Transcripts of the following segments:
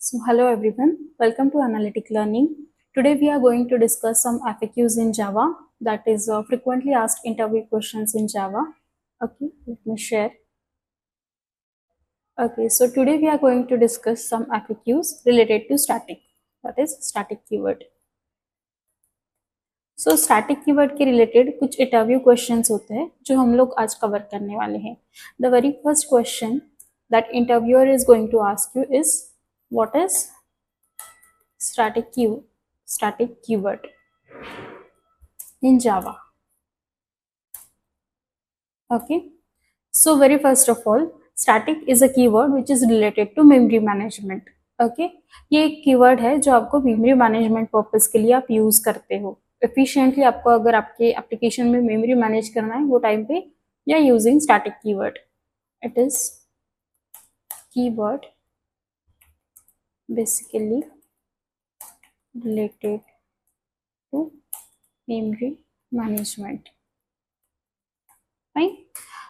So hello everyone, welcome to Analytic Learning. Today we are going to discuss some FAQs in Java, that is frequently asked interview questions in Java. Okay, let me share. Okay, so today we are going to discuss some FAQs related to static, that is static keyword. So static keyword के related कुछ interview questions होते हैं जो हम लोग आज cover करने वाले हैं. The very first question that interviewer is going to ask you is, what is static keyword in Java? Okay, so very first of all, static is a keyword which is related to memory management. Okay, ये एक keyword है जो आपको memory management purpose के लिए आप use करते हो एफिशिएंटली. आपको अगर आपके एप्लीकेशन में मेमोरी मैनेज करना है वो टाइम पे you are using static keyword. It is keyword basically related to memory management. Fine.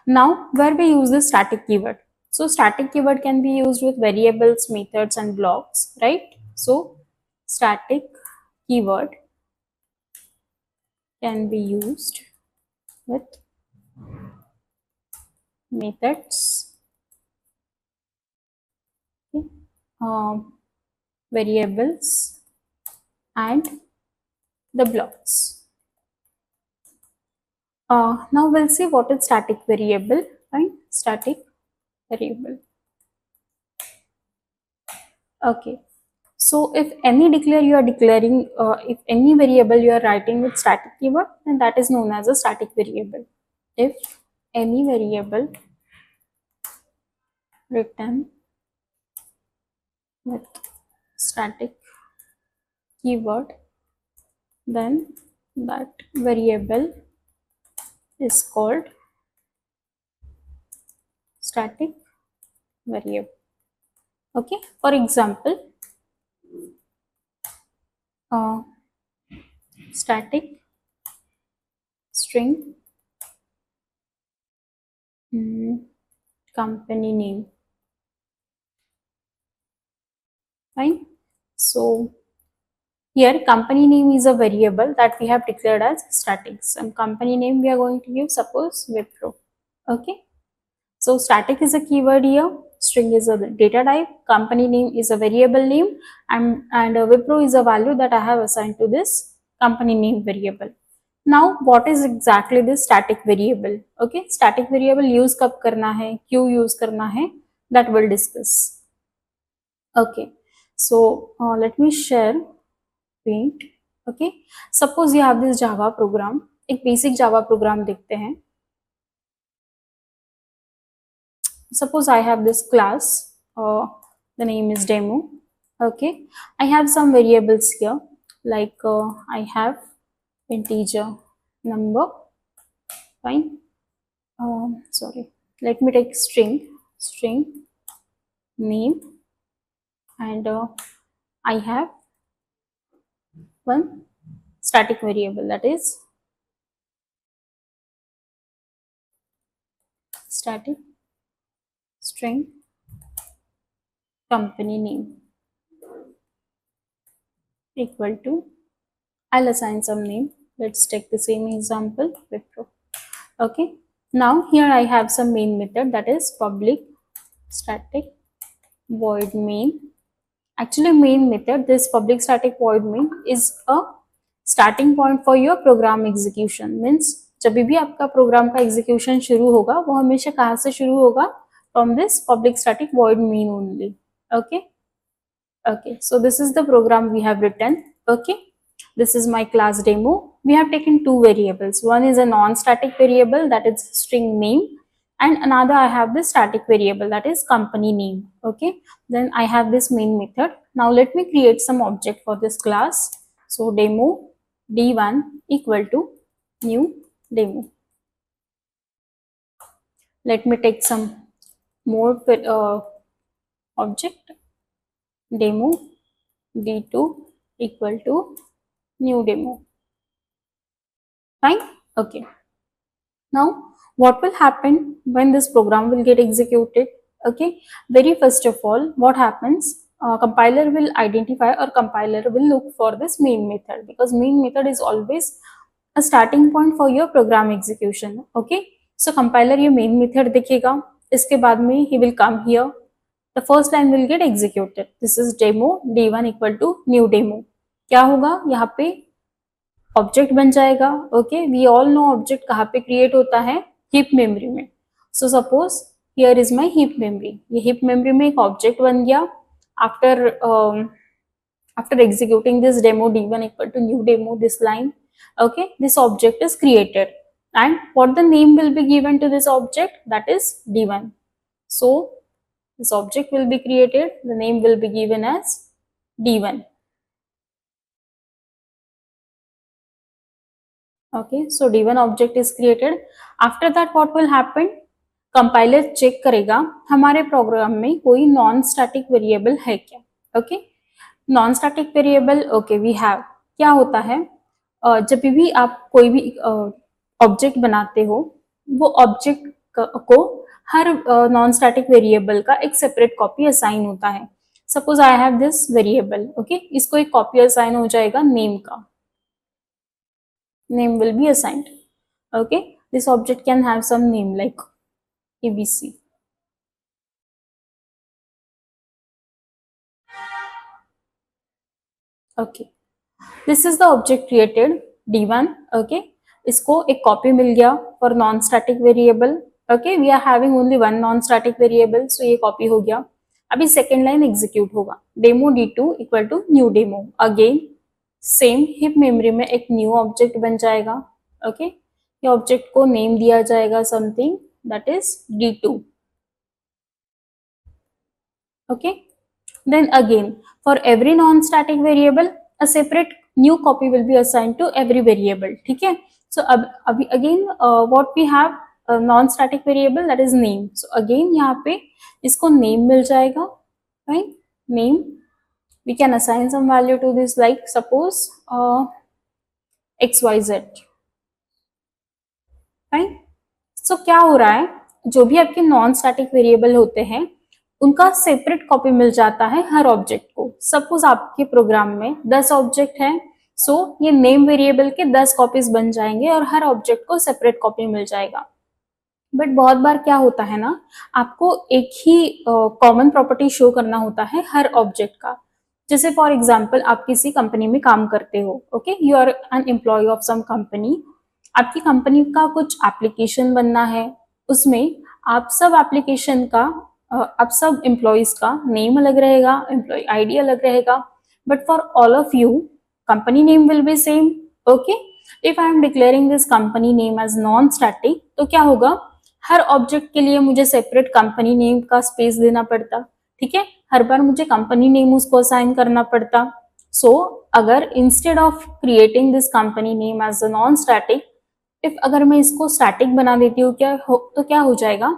Now, where we use the static keyword? So, static keyword can be used with variables, methods, and blocks, right? So, static keyword can be used with methods, okay, variables, and the blocks. Now we'll see what is static variable. Fine, static variable. Okay, so if any declare you are declaring, if any variable you are writing with static keyword, then that is known as a static variable. If any variable written with static keyword, then that variable is called static variable. Okay, for example, static string company name. Fine. So here company name is a variable that we have declared as static. Some company name we are going to give, suppose Wipro. Okay, so static is a keyword here, string is a data type, company name is a variable name, and Wipro is a value that I have assigned to this company name variable. Now what is exactly this static variable? Okay, static variable use कब करना है, क्यों use करना है, that we'll discuss. Okay, so let me share paint. Okay, suppose you have this Java program. एक basic Java program देखते हैं. Suppose I have this class, the name is demo. Okay, I have some variables here, like I have integer number. Fine. Sorry, let me take string name, and I have one static variable, that is static string company name equal to, I'll assign some name. Let's take the same example, Wipro. Okay, now here I have some main method, that is public static void main. Actually main method, this public static void main is a starting point for your program execution. Means जब भी आपका programme का execution शुरू होगा वो हमेशा कहाँ से शुरू होगा, from this public static void main only. Okay, okay, so this is the program we have written. Okay, this is my class demo. We have taken two variables. One is a non-static variable, that is string name, and another I have this static variable, that is company name. Okay, then I have this main method. Now let me create some object for this class. So demo d1 equal to new demo. Let me take some more object, demo d2 equal to new demo. Fine. Okay, now what will happen when this program will get executed? Okay, very first of all, what happens, compiler will identify or compiler will look for this main method, because main method is always a starting point for your program execution. Okay, so compiler ये main method देखेगा, इसके बाद में he will come here, the first line will get executed. This is demo d1 equal to new demo. क्या होगा यहाँ पे object बन जाएगा. Okay, we all know object कहाँ पे क्रिएट होता है, हीप मेमोरी में. So suppose here is my heap memory. ये हीप मेमोरी में एक ऑब्जेक्ट बन गया. After after executing this demo d1 equal to new demo, this line, okay, this object is created, and what the name will be given to this object, that is d1. So this object will be created, the name will be given as d1. Okay, so d1 object is created. After that what will happen, compiler check करेगा हमारे programme में कोई non static variable है क्या. Okay, non static variable, okay we have. क्या होता है, जब भी आप कोई भी ऑब्जेक्ट बनाते हो, वो ऑब्जेक्ट को हर नॉन स्टैटिक वेरिएबल का एक सेपरेट कॉपी असाइन होता है. Suppose I have this variable, okay, इसको एक कॉपी असाइन हो जाएगा नेम का. Name will be assigned. Okay, this object can have some name like ABC. Okay, this is the object created d1. Okay, इसको एक copy मिल गया for non static variable. Okay, we are having only one non static variable, so ये copy हो गया. अभी second line execute होगा, demo d2 equal to new demo. Again same heap memory में एक न्यू ऑब्जेक्ट बन जाएगा. ओके, ये ऑब्जेक्ट को नेम दिया जाएगा something, that is d2. Okay, then again for every non static variable a separate new copy will be assigned to every variable. ठीक है, सो अब अभी again what we have non static variable, that is name. So again यहाँ पे इसको name मिल जाएगा, right. Name we can assign some value to this, like suppose xyz. Right. So क्या हो रहा है, जो भी आपके नॉन स्टैटिक वेरिएबल होते हैं उनका सेपरेट कॉपी मिल जाता है हर ऑब्जेक्ट को. सपोज आपके प्रोग्राम में 10 ऑब्जेक्ट हैं, सो ये नेम वेरिएबल के 10 कॉपीज बन जाएंगे और हर ऑब्जेक्ट को सेपरेट कॉपी मिल जाएगा. बट बहुत बार क्या होता है ना, आपको एक ही कॉमन प्रॉपर्टी शो करना होता है हर ऑब्जेक्ट का. जैसे फॉर एग्जाम्पल आप किसी कंपनी में काम करते हो. Okay, you are an employ of some company. आपकी कंपनी का कुछ एप्लीकेशन बनना है, उसमें आप सब एप्लीकेशन का आप सब एम्प्लॉयज का नेम अलग रहेगा, एम्प्लॉय आईडी अलग रहेगा, but for all of you company name will be same. Okay, if I am declaring this company name as non static, तो क्या होगा, हर ऑब्जेक्ट के लिए मुझे सेपरेट कंपनी नेम का स्पेस देना पड़ता. ठीक है, हर बार मुझे कंपनी नेम उसको असाइन करना पड़ता. सो अगर instead of creating this company name as a non static, if अगर मैं इसको स्टैटिक बना देती हूँ तो क्या हो जाएगा,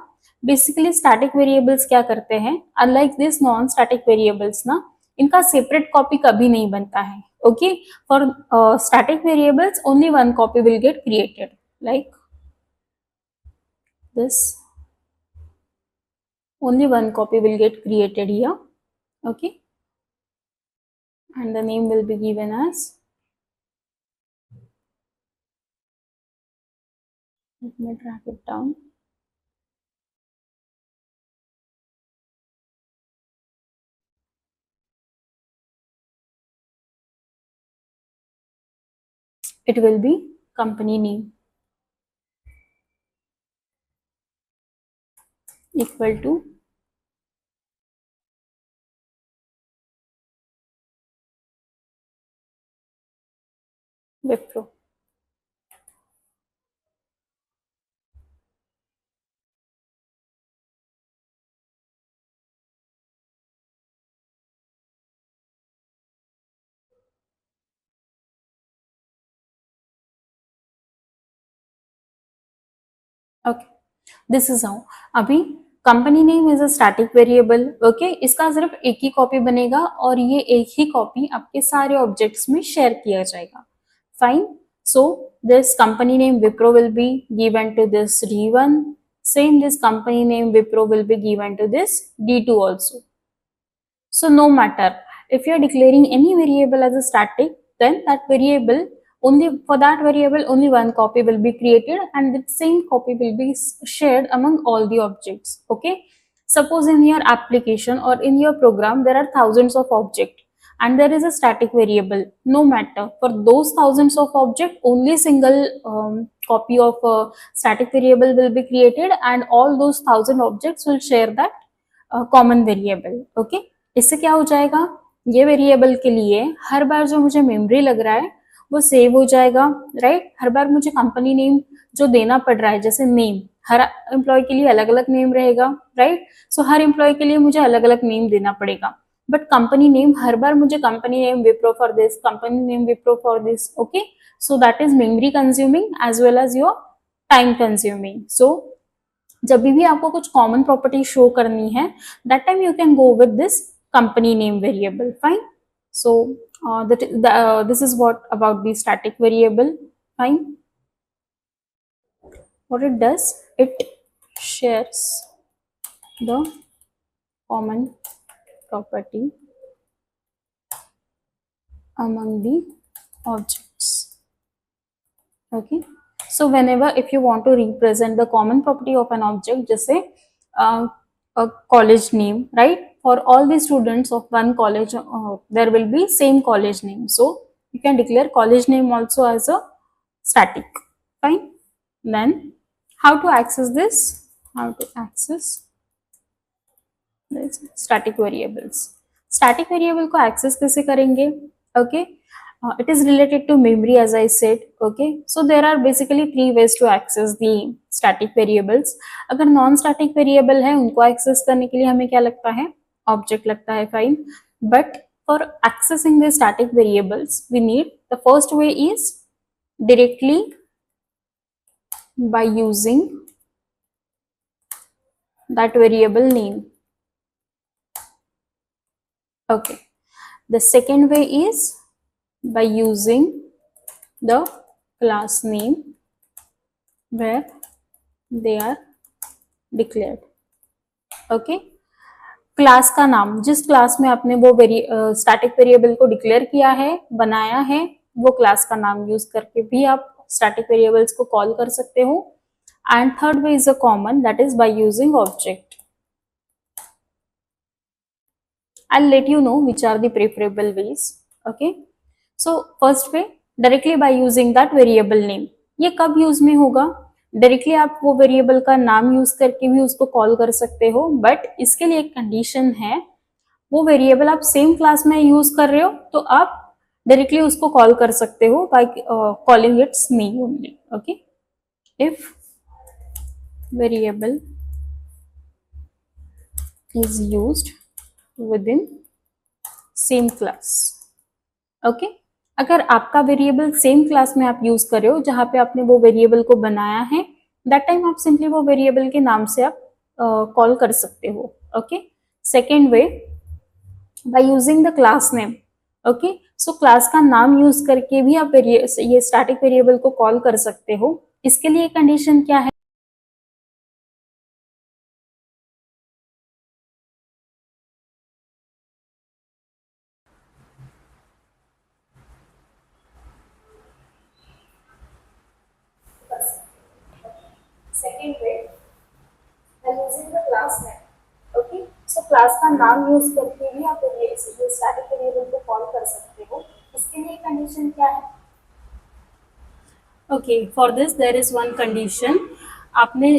बेसिकली स्टैटिक वेरिएबल्स क्या करते हैं, unlike this non static variables ना, इनका सेपरेट कॉपी कभी नहीं बनता है. Okay, for static variables only one copy will get created, like this. Only one copy will get created here. Okay, and the name will be given as, let me drag it down. It will be company name equal to Wipro. Okay, this is how. अभी company name is a static variable. Okay, इसका सिर्फ एक ही copy बनेगा और ये एक ही copy आपके सारे ऑब्जेक्ट्स में शेयर किया जाएगा. Fine. So this company name Wipro will be given to this D1. Same this company name Wipro will be given to this D2 also. So no matter if you are declaring any variable as a static, then that variable only for that variable only one copy will be created and the same copy will be shared among all the objects. Okay, suppose in your application or in your program there are thousands of objects and there is a static variable. No matter for those thousands of objects, only single copy of a static variable will be created and all those thousand objects will share that common variable. Okay, इससे क्या हो जाएगा, ये variable के लिए हर बार जो मुझे memory लग रहा है वो सेव हो जाएगा. राइट, हर बार मुझे कंपनी नेम जो देना पड़ रहा है, जैसे नेम हर एम्प्लॉय के लिए अलग अलग नेम रहेगा. राइट, सो हर एम्प्लॉय के लिए मुझे अलग अलग नेम देना पड़ेगा. बट कंपनी नेम हर बार मुझे company name Wipro for this, company name Wipro for this. Okay, so that is memory consuming as well as your time consuming. So जब भी आपको कुछ कॉमन प्रॉपर्टी शो करनी है, that time you can go with this company name variable. Fine. So this is what about the static variable. Fine. What it does, it shares the common property among the objects. Okay, so whenever if you want to represent the common property of an object, just say a college name, right, for all the students of one college there will be same college name, so you can declare college name also as a static. Fine. Then how to access this, how to access this static variables. Static variable को access कैसे करेंगे? Okay, it is related to memory as I said. Okay, so there are basically three ways to access the static variables. अगर non static variable है उनको access करने के लिए हमें क्या लगता है, object लगता है. Fine. But for accessing the static variables we need, the first way is directly by using that variable name. Okay, the second way is by using the class name where they are declared. Okay, class का नाम, जिस class में आपने वो static variable को declare किया है, बनाया है, वो क्लास का नाम यूज करके भी आप स्टैटिक वेरिएबल्स को कॉल कर सकते हो. And third way is a common, that is by using object. I'll let you know which are the preferable ways. Okay, so first way, directly by using that variable name. ये कब use में होगा, directly आप वो variable का नाम use करके भी उसको कॉल कर सकते हो, बट इसके लिए एक कंडीशन है, वो वेरिएबल आप सेम क्लास में यूज कर रहे हो तो आप डायरेक्टली उसको कॉल कर सकते हो by calling it's name only. Okay, if variable is used within same class. Okay, अगर आपका वेरिएबल सेम क्लास में आप यूज कर रहे हो जहां पे आपने वो वेरिएबल को बनाया है, दैट टाइम आप सिंपली वो वेरिएबल के नाम से आप कॉल कर सकते हो. Okay, second way by using the class name. Okay, so class का नाम यूज करके भी आप ये स्टैटिक वेरिएबल को कॉल कर सकते हो. इसके लिए कंडीशन क्या है, second way by using the class name. Okay, so class का नाम यूज करके भी आप ये स्टैटिक वेरिएबल को कॉल कर सकते हो. इसके लिए कंडीशन क्या है? Okay, for this there is one condition. आपने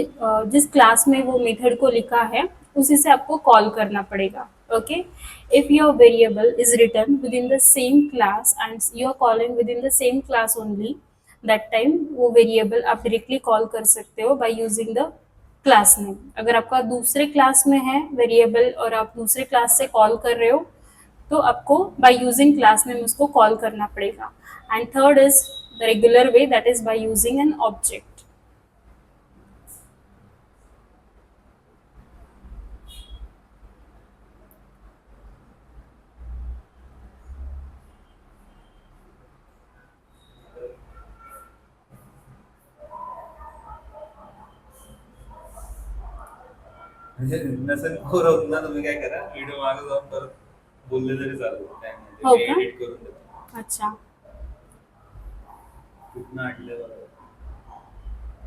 जिस क्लास में वो मेथड को लिखा है उसी से आपको कॉल करना पड़ेगा. Okay, if your variable is return within the same class and you are calling within the same class only, that time वो वेरिएबल आप डायरेक्टली कॉल कर सकते हो by using the class name. अगर आपका दूसरे class में है वेरिएबल और आप दूसरे क्लास से कॉल कर रहे हो तो आपको बाय यूजिंग क्लास नेम उसको कॉल करना पड़ेगा. And third is the regular way, that is by using an object. नसेल पोर होत ना, तुम्ही काय करा, व्हिडिओ मागे जाऊन परत बोलले तरी चालेल, काय नाही हो मी का? एडिट करून देतो. अच्छा. कुठनं आणलं बरं,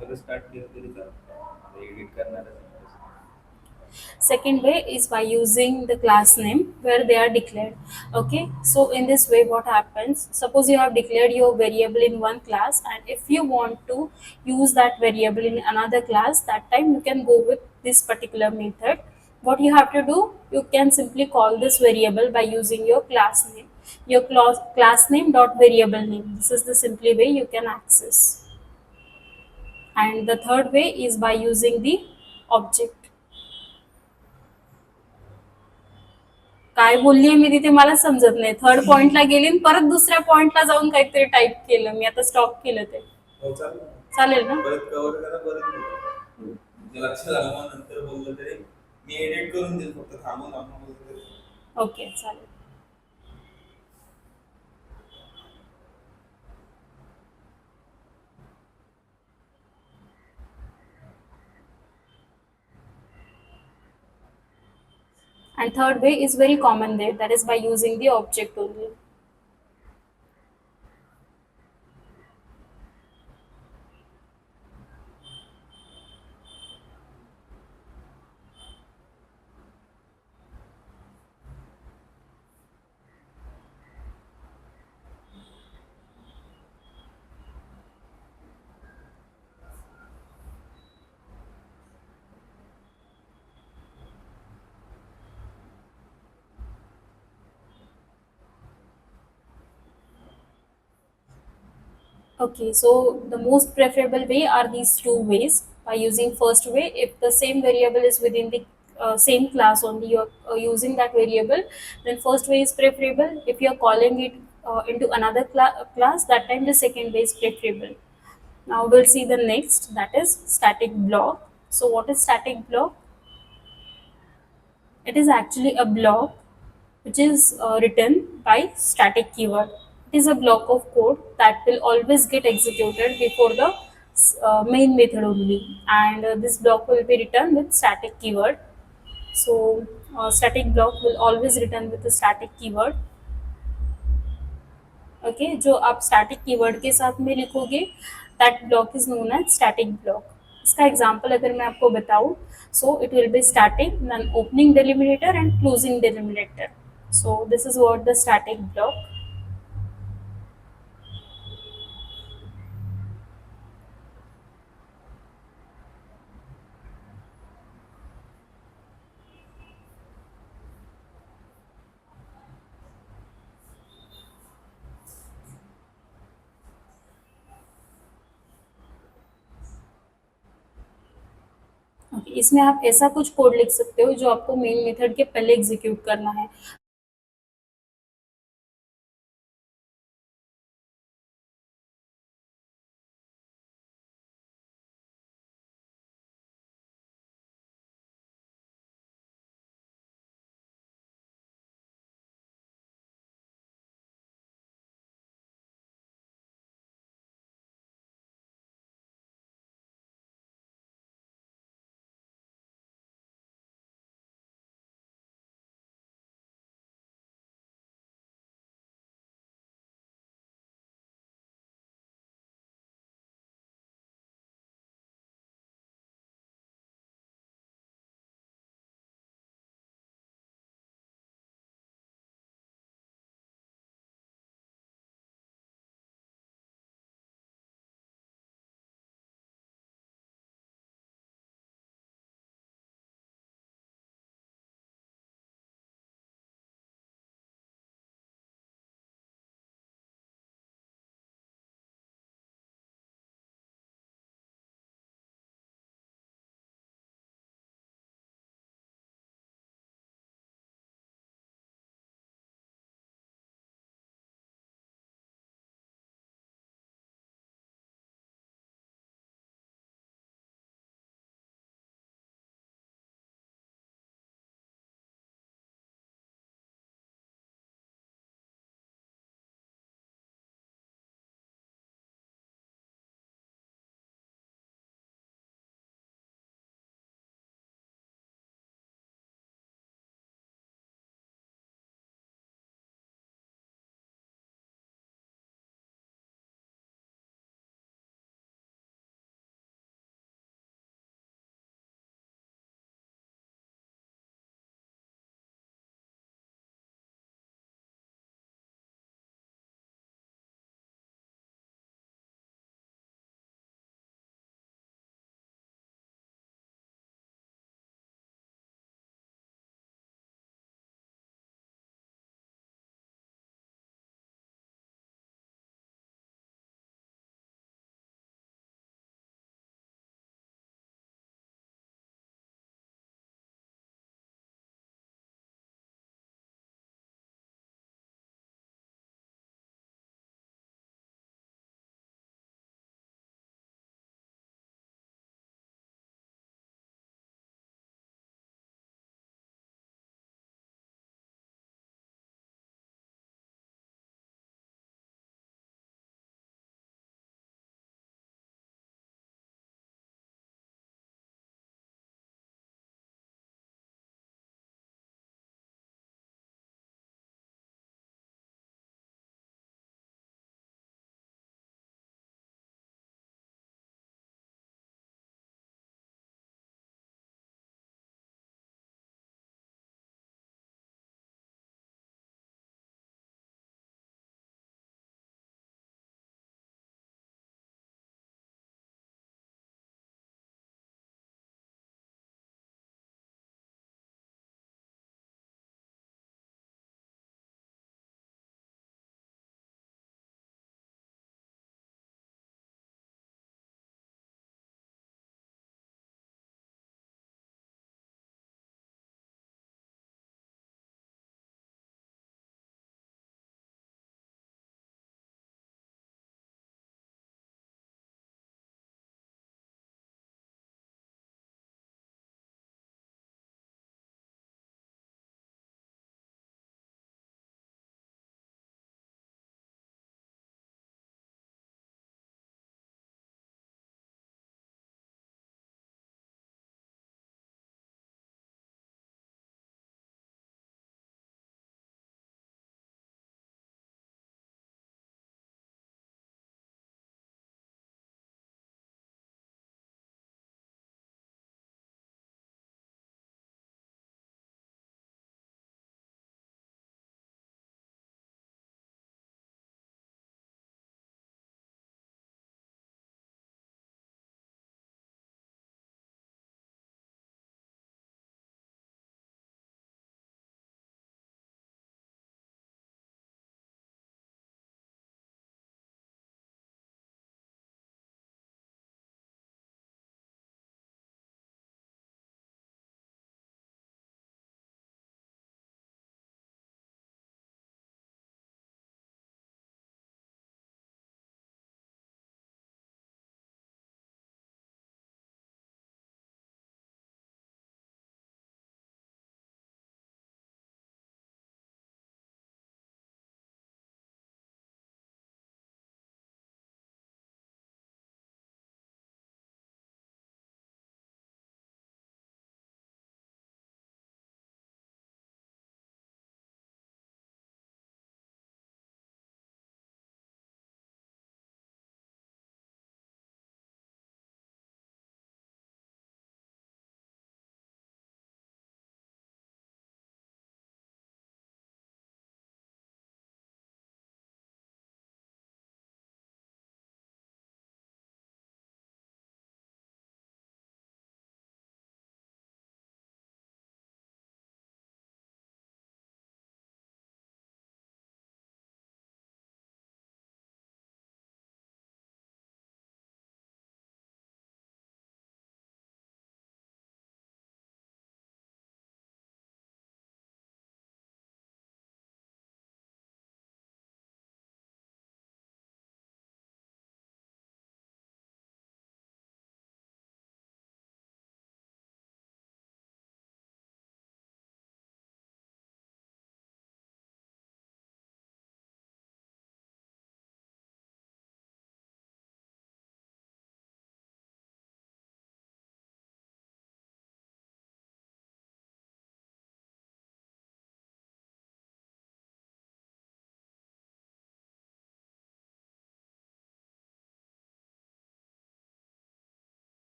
परत स्टार्ट केलं तरी चालेल, एडिट करणार आहे. Second way is by using the class name where they are declared. Okay, so in this way, what happens? Suppose you have declared your variable in one class, and if you want to use that variable in another class, that time you can go with this particular method. What you have to do, you can simply call this variable by using your class name. Your class name dot variable name. This is the simply way you can access. And the third way is by using the object. काय बोललीये मी तिथे मला समजत नाही. Third पॉइंटला गेली आणि परत दुसऱ्या पॉइंटला जाऊन काहीतरी टाईप केलं. मी आता स्टॉप केलं ते. हो चालेल, चालेल ना? परत कव्हर करा, परत बोला. म्हणजे लक्षात आलं मग नंतर बोललं तरी मी एडिट करून देईल, फक्त थांबून आपण बोलतो तरी. ओके, चालेल. And third way is very common there, that is by using the object only. Okay, so the most preferable way are these two ways. By using first way, if the same variable is within the same class only, you're using that variable, then first way is preferable. If you're calling it into another class, that time the second way is preferable. Now we'll see the next, that is static block. So what is static block? It is actually a block which is written by static keyword. It is a block of code that will always get executed before the main method only, and this block will be written with static keyword. So static block will always return with the static keyword. Okay, जो आप static keyword के साथ में लिखोगे, that block is known as static block. इसका example अगर मैं आपको बताऊं, so it will be static then opening delimiter and closing delimiter. So this is what the static block. इसमें आप ऐसा कुछ कोड लिख सकते हो जो आपको मेन मेथड के पहले एग्जीक्यूट करना है.